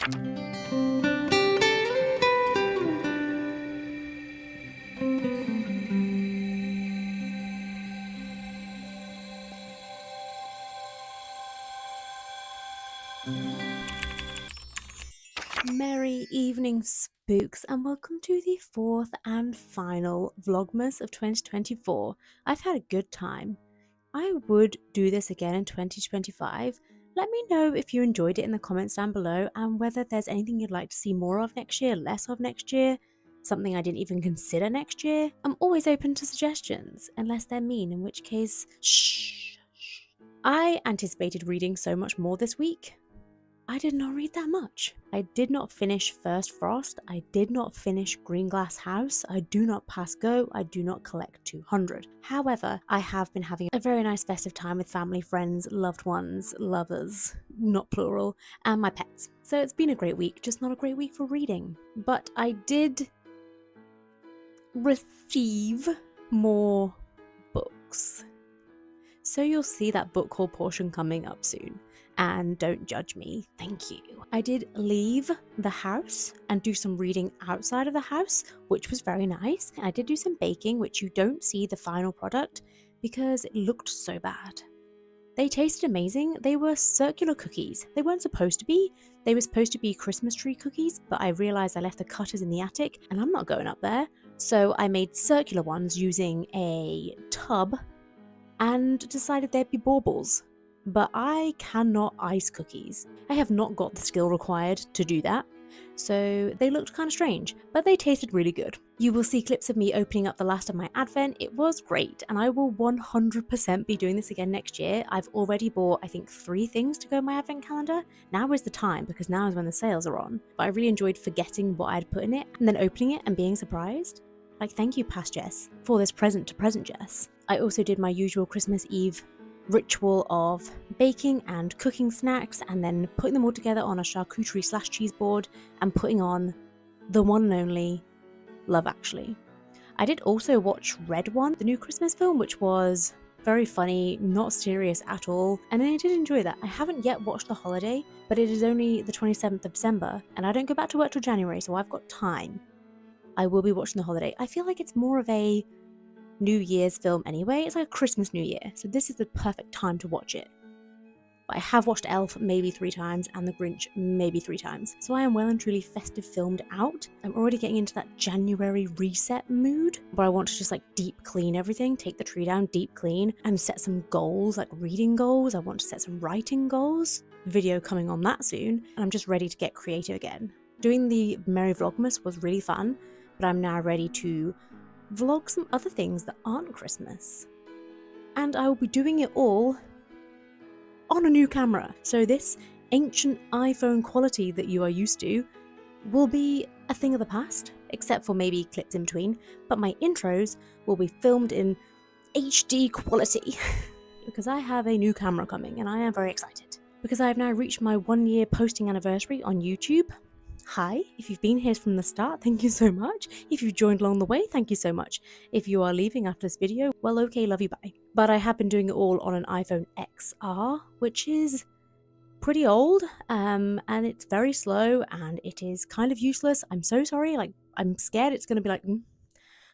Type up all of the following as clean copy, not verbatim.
Merry evening, spooks, and welcome to the fourth and final Vlogmas of 2024. I've had a good time. I would do this again in 2025. Let me know if you enjoyed it in the comments down below and whether there's anything you'd like to see more of next year, less of next year, something I didn't even consider next year. I'm always open to suggestions, unless they're mean, in which case, shh. I anticipated reading so much more this week. I did not read that much. I did not finish First Frost. I did not finish Green Glass House. I do not pass go. I do not collect 200. However, I have been having a very nice festive time with family, friends, loved ones, lovers, not plural, and my pets. So it's been a great week, just not a great week for reading. But I did receive more books. So you'll see that book haul portion coming up soon. And don't judge me, thank you. I did leave the house and do some reading outside of the house, which was very nice. I did do some baking, which you don't see the final product because it looked so bad. They tasted amazing. They were circular cookies. They weren't supposed to be. They were supposed to be Christmas tree cookies, but I realized I left the cutters in the attic and I'm not going up there. So I made circular ones using a tub and decided they'd be baubles. But I cannot ice cookies. I have not got the skill required to do that. So they looked kind of strange, but they tasted really good. You will see clips of me opening up the last of my advent. It was great, and I will 100% be doing this again next year. I've already bought, I think, 3 things to go in my advent calendar. Now is the time, because now is when the sales are on. But I really enjoyed forgetting what I'd put in it, and then opening it and being surprised. Like, thank you, past Jess, for this present to present Jess. I also did my usual Christmas Eve ritual of baking and cooking snacks and then putting them all together on a charcuterie / cheese board and putting on the one and only Love Actually. I did also watch Red One, the new Christmas film, which was very funny, not serious at all, and I did enjoy that. I haven't yet watched The Holiday, but it is only the 27th of December and I don't go back to work till January, so I've got time. I will be watching The Holiday. I feel like it's more of a New Year's film anyway. It's like a Christmas New Year, so this is the perfect time to watch it. But I have watched Elf maybe 3 times and The Grinch maybe 3 times, so I am well and truly festive filmed out. I'm already getting into that January reset mood where I want to just like deep clean everything, take the tree down, deep clean, and set some goals, like reading goals. I want to set some writing goals. Video coming on that soon, and I'm just ready to get creative again. Doing the Merry Vlogmas was really fun, but I'm now ready to vlog some other things that aren't Christmas. And I will be doing it all on a new camera. So this ancient iPhone quality that you are used to will be a thing of the past, except for maybe clips in between, but my intros will be filmed in HD quality because I have a new camera coming and I am very excited. Because I have now reached my 1-year posting anniversary on YouTube. Hi, if you've been here from the start, thank you so much. If you've joined along the way, thank you so much. If you are leaving after this video, well, okay, love you, bye. But I have been doing it all on an iPhone XR, which is pretty old, and it's very slow, and it is kind of useless. I'm so sorry, like, I'm scared it's going to be like,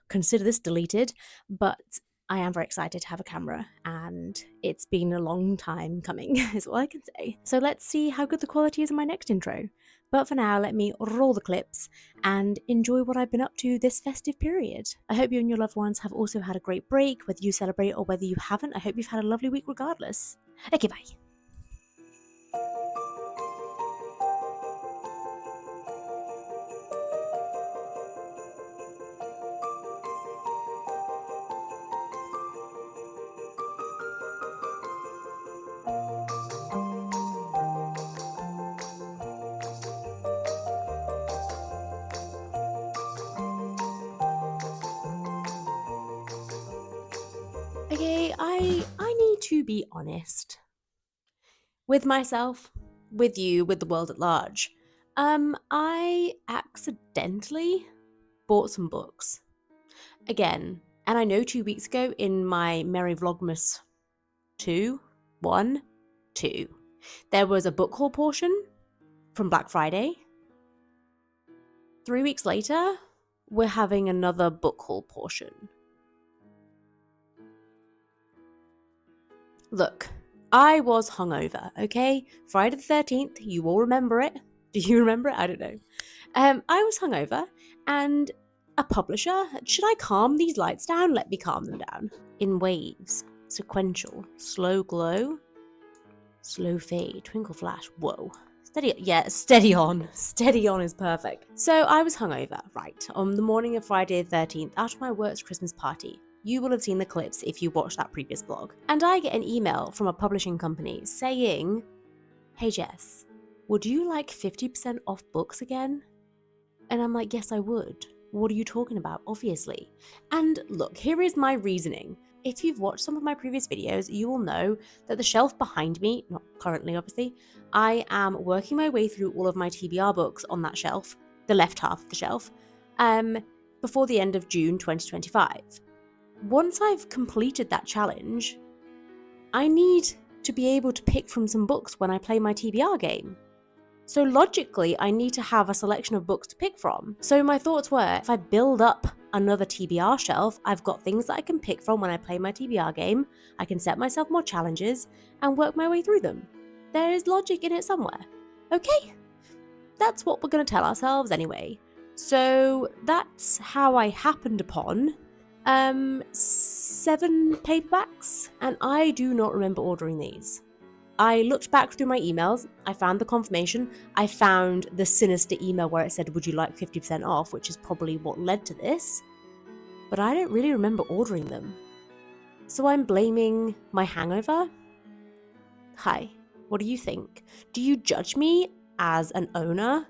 consider this deleted, but I am very excited to have a camera, and it's been a long time coming, is all I can say. So let's see how good the quality is in my next intro. But for now, let me roll the clips and enjoy what I've been up to this festive period. I hope you and your loved ones have also had a great break, whether you celebrate or whether you haven't. I hope you've had a lovely week regardless. Okay, bye. Okay, I need to be honest with myself, with you, with the world at large. I accidentally bought some books again, and I know 2 weeks ago in my Merry Vlogmas 2, there was a book haul portion from Black Friday. 3 weeks later, we're having another book haul portion. Look, I was hungover, okay? Friday the 13th, you all remember it. Do you remember it? I don't know. I was hungover, and a publisher, should I calm these lights down? Let me calm them down. In waves, sequential, slow glow, slow fade, twinkle flash, whoa. Steady on. Steady on is perfect. So I was hungover, right, on the morning of Friday the 13th after my work's Christmas party. You will have seen the clips if you watched that previous vlog. And I get an email from a publishing company saying, "Hey Jess, would you like 50% off books again?" And I'm like, yes, I would. What are you talking about? Obviously. And look, here is my reasoning. If you've watched some of my previous videos, you will know that the shelf behind me, not currently obviously, I am working my way through all of my TBR books on that shelf, the left half of the shelf, before the end of June 2025. Once I've completed that challenge, I need to be able to pick from some books when I play my TBR game. So logically, I need to have a selection of books to pick from. So my thoughts were, if I build up another TBR shelf, I've got things that I can pick from when I play my TBR game, I can set myself more challenges and work my way through them. There is logic in it somewhere. Okay? That's what we're going to tell ourselves anyway. So that's how I happened upon 7 paperbacks, and I do not remember ordering these. I looked back through my emails, I found the confirmation, I found the sinister email where it said, "Would you like 50% off?" which is probably what led to this, but I don't really remember ordering them. So I'm blaming my hangover? Hi, what do you think? Do you judge me as an owner?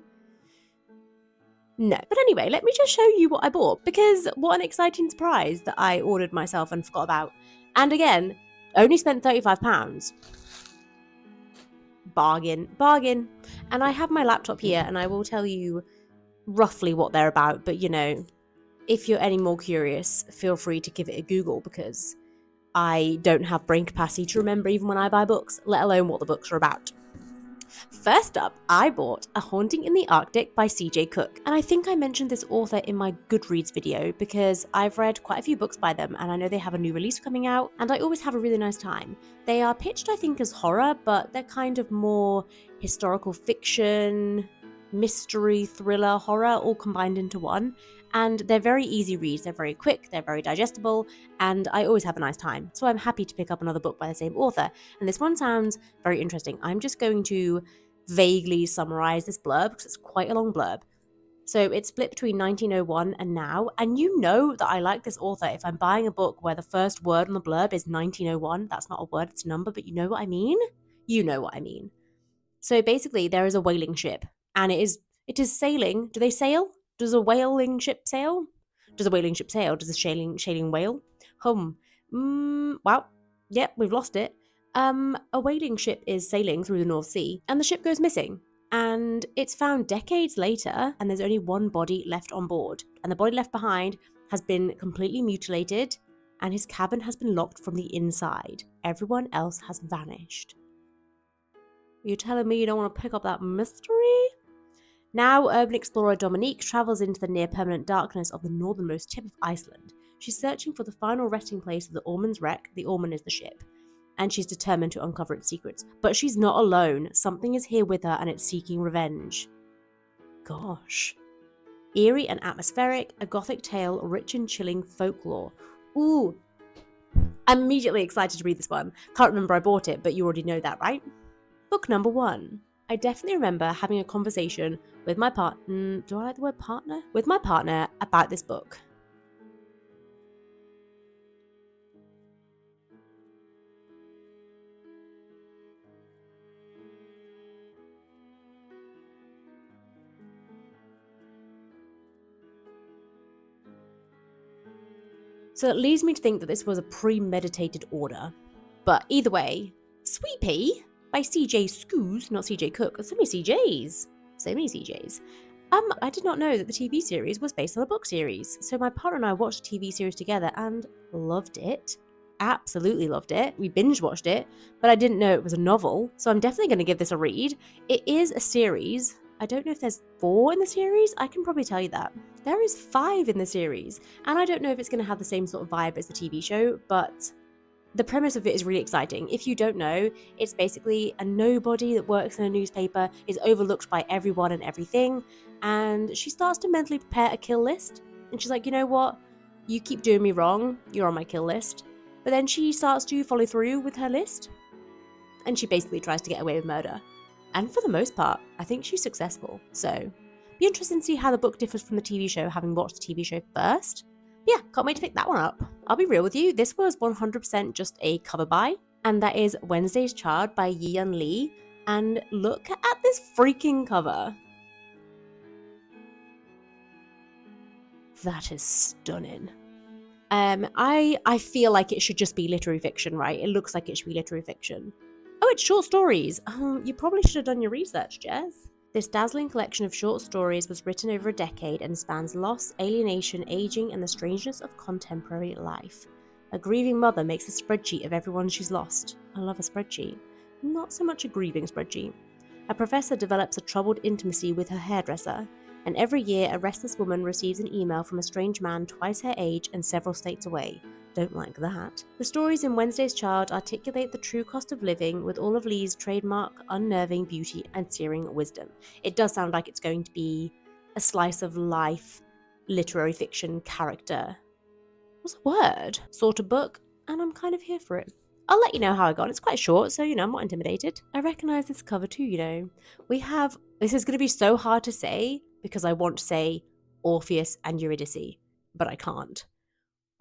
No. But anyway, let me just show you what I bought, because what an exciting surprise that I ordered myself and forgot about. And again, only spent £35. Bargain. And I have my laptop here, and I will tell you roughly what they're about, but you know, if you're any more curious, feel free to give it a Google, because I don't have brain capacity to remember even when I buy books, let alone what the books are about. First up, I bought A Haunting in the Arctic by CJ Cook, and I think I mentioned this author in my Goodreads video because I've read quite a few books by them, and I know they have a new release coming out, and I always have a really nice time. They are pitched, I think, as horror, but they're kind of more historical fiction, mystery, thriller, horror, all combined into one. And they're very easy reads, they're very quick, they're very digestible, and I always have a nice time. So I'm happy to pick up another book by the same author. And this one sounds very interesting. I'm just going to vaguely summarize this blurb because it's quite a long blurb. So it's split between 1901 and now, and you know that I like this author if I'm buying a book where the first word on the blurb is 1901. That's not a word, it's a number, but you know what I mean? You know what I mean. So basically there is a whaling ship, and it is sailing. Do they sail? Does a whaling ship sail? Does a whaling ship sail? Does a sailing whale? Wow. Yep, we've lost it. A whaling ship is sailing through the North Sea, and the ship goes missing. And it's found decades later, and there's only one body left on board. And the body left behind has been completely mutilated, and his cabin has been locked from the inside. Everyone else has vanished. You're telling me you don't want to pick up that mystery? Now, urban explorer Dominique travels into the near-permanent darkness of the northernmost tip of Iceland. She's searching for the final resting place of the Ormond's wreck. The Ormond is the ship, and she's determined to uncover its secrets. But she's not alone. Something is here with her, and it's seeking revenge. Gosh. Eerie and atmospheric, a gothic tale, rich in chilling folklore. Ooh. I'm immediately excited to read this one. Can't remember I bought it, but you already know that, right? Book number 1. I definitely remember having a conversation with my partner. Do I like the word partner? With my partner about this book. So it leads me to think that this was a premeditated order. But either way, Sweet Pea by CJ Scoos, not CJ Cook. So many CJs. So many CJs. I did not know that the TV series was based on a book series. So my partner and I watched the TV series together and loved it. absolutely loved it. We binge watched it, but I didn't know it was a novel, so I'm definitely going to give this a read. It is a series. I don't know if there's 4 in the series. I can probably tell you that. There is 5 in the series, and I don't know if it's going to have the same sort of vibe as the TV show, but the premise of it is really exciting. If you don't know, it's basically a nobody that works in a newspaper, is overlooked by everyone and everything, and she starts to mentally prepare a kill list. And she's like, you know what? You keep doing me wrong, you're on my kill list. But then she starts to follow through with her list, and she basically tries to get away with murder. And for the most part, I think she's successful. So, be interesting to see how the book differs from the TV show, having watched the TV show first. Yeah, can't wait to pick that one up. I'll be real with you, this was 100% just a cover buy, and that is Wednesday's Child by Yi-Yun Lee. And look at this freaking cover. That is stunning. I feel like it should just be literary fiction, right? It looks like it should be literary fiction. Oh, it's short stories. You probably should have done your research, Jess. This dazzling collection of short stories was written over a decade and spans loss, alienation, aging, and the strangeness of contemporary life. A grieving mother makes a spreadsheet of everyone she's lost. I love a spreadsheet. Not so much a grieving spreadsheet. A professor develops a troubled intimacy with her hairdresser. And every year, a restless woman receives an email from a strange man twice her age and several states away. Don't like that. The stories in Wednesday's Child articulate the true cost of living with all of Lee's trademark unnerving beauty and searing wisdom. It does sound like it's going to be a slice of life, literary fiction character. What's a word? Sort of book, and I'm kind of here for it. I'll let you know how I got. It's quite short, so, I'm not intimidated. I recognise this cover too, We have... This is going to be so hard to say, because I want to say Orpheus and Eurydice, but I can't.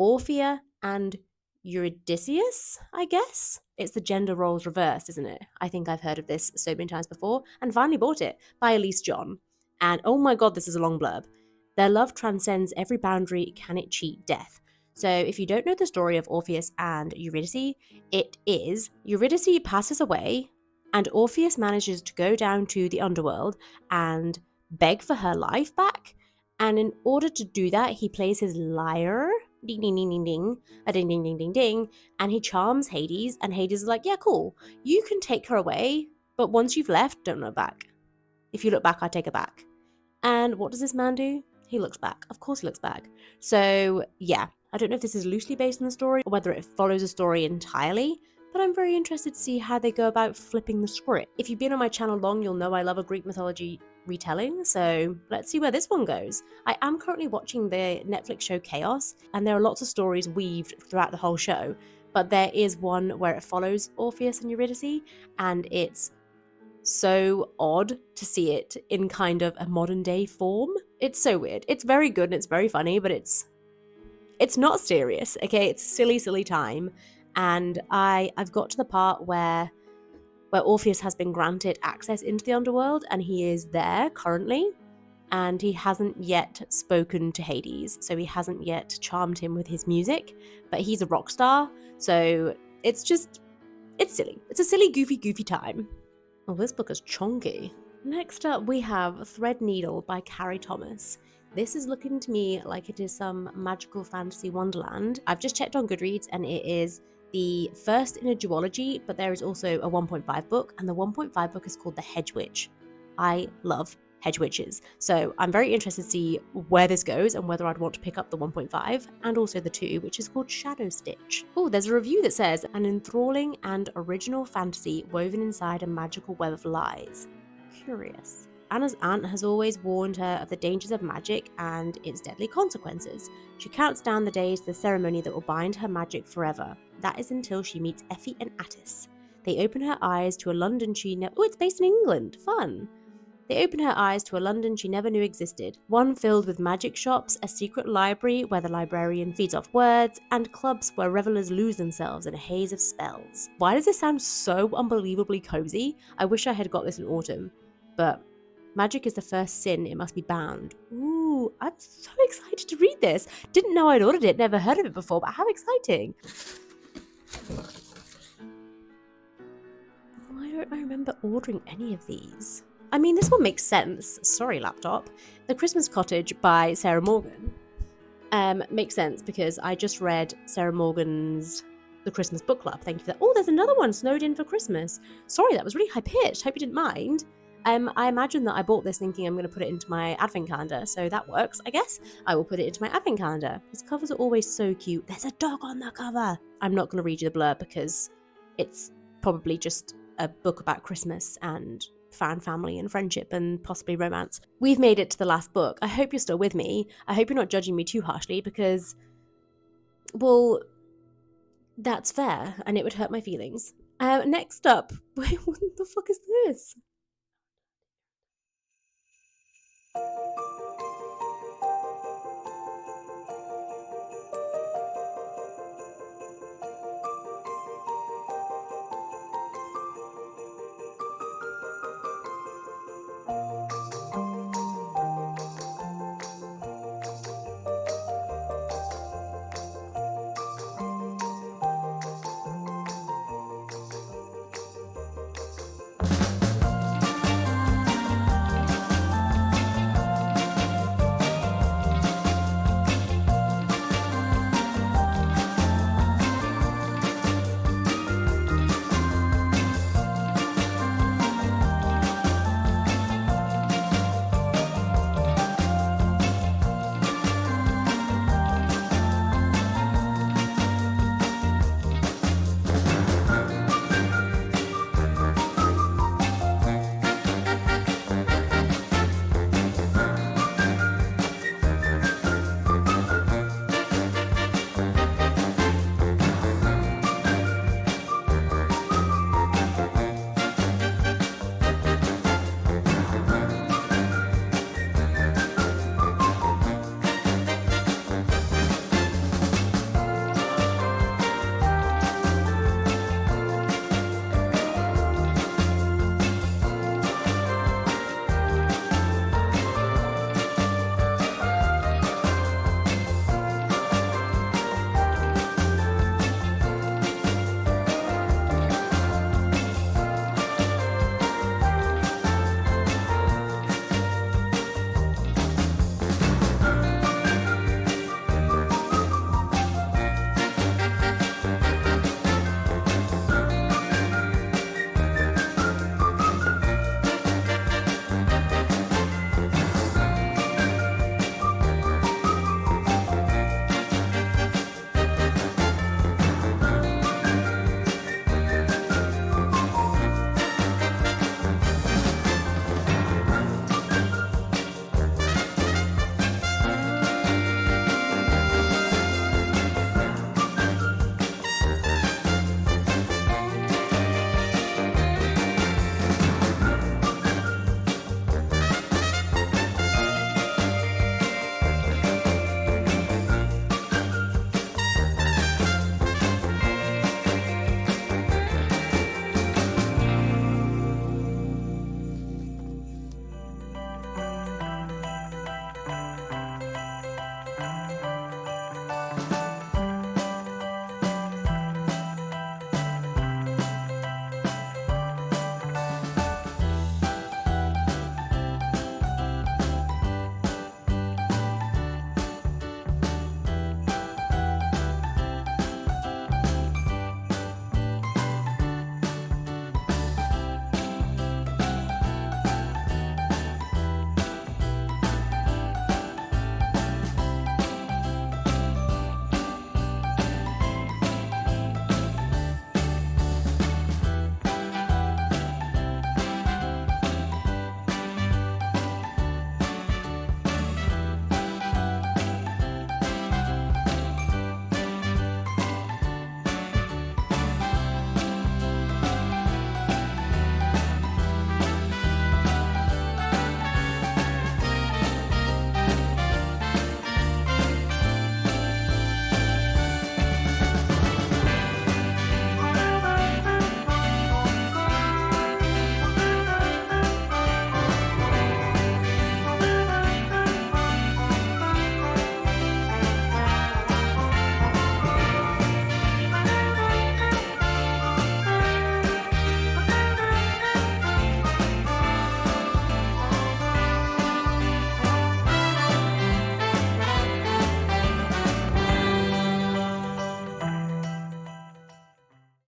Orphea and Eurydice, I guess? It's the gender roles reversed, isn't it? I think I've heard of this so many times before, and finally bought it by Elise John. And oh my god, this is a long blurb. Their love transcends every boundary, can it cheat death? So if you don't know the story of Orpheus and Eurydice, it is Eurydice passes away, and Orpheus manages to go down to the underworld and beg for her life back. And in order to do that, he plays his lyre, ding ding ding ding ding, a ding ding ding ding ding, and he charms Hades, and Hades is like, yeah, cool, you can take her away, but once you've left, don't look back. If you look back, I take her back. And what does this man do? He looks back. Of course he looks back. So yeah, I don't know if this is loosely based on the story or whether it follows a story entirely, but I'm very interested to see how they go about flipping the script. If you've been on my channel long, you'll know I love a Greek mythology retelling, so let's see where this one goes. I am currently watching the Netflix show Chaos, and there are lots of stories weaved throughout the whole show, but there is one where it follows Orpheus and Eurydice, and it's so odd to see it in kind of a modern day form. It's so weird. It's very good and it's very funny, but it's not serious, okay? It's a silly time. And I've got to the part where Orpheus has been granted access into the underworld, and he is there currently, and he hasn't yet spoken to Hades, so he hasn't yet charmed him with his music, but he's a rock star, so it's silly. It's a silly, goofy time. Oh, this book is chunky. Next up, we have Threadneedle by Carrie Thomas. This is looking to me like it is some magical fantasy wonderland. I've just checked on Goodreads, and it is the first in a duology, but there is also a 1.5 book, and the 1.5 book is called The Hedge Witch. I love hedge witches, so I'm very interested to see where this goes and whether I'd want to pick up the 1.5 and also the 2, which is called Shadow Stitch. Oh, there's a review that says, an enthralling and original fantasy woven inside a magical web of lies. Curious. Anna's aunt has always warned her of the dangers of magic and its deadly consequences. She counts down the days to the ceremony that will bind her magic forever. That is until she meets Effie and Attis. They open her eyes to a London Oh, it's based in England. Fun. They open her eyes to a London she never knew existed. One filled with magic shops, a secret library where the librarian feeds off words, and clubs where revelers lose themselves in a haze of spells. Why does this sound so unbelievably cozy? I wish I had got this in autumn. But magic is the first sin, it must be bound. Ooh, I'm so excited to read this. Didn't know I'd ordered it, never heard of it before, but how exciting. Why don't I remember ordering any of these? I mean, this one makes sense. Sorry, laptop. The Christmas Cottage by Sarah Morgan makes sense because I just read Sarah Morgan's the Christmas book club. Thank you for that. Oh, there's another one snowed in for Christmas. Sorry, that was really high pitched. Hope you didn't mind. I imagine that I bought this thinking I'm going to put it into my advent calendar, so that works, I guess. I will put it into my advent calendar. These covers are always so cute. There's a dog on the cover. I'm not going to read you the blurb because it's probably just a book about Christmas and fan family and friendship and possibly romance. We've made it to the last book. I hope you're still with me. I hope you're not judging me too harshly because, well, that's fair and it would hurt my feelings. Next up, wait, what the fuck is this?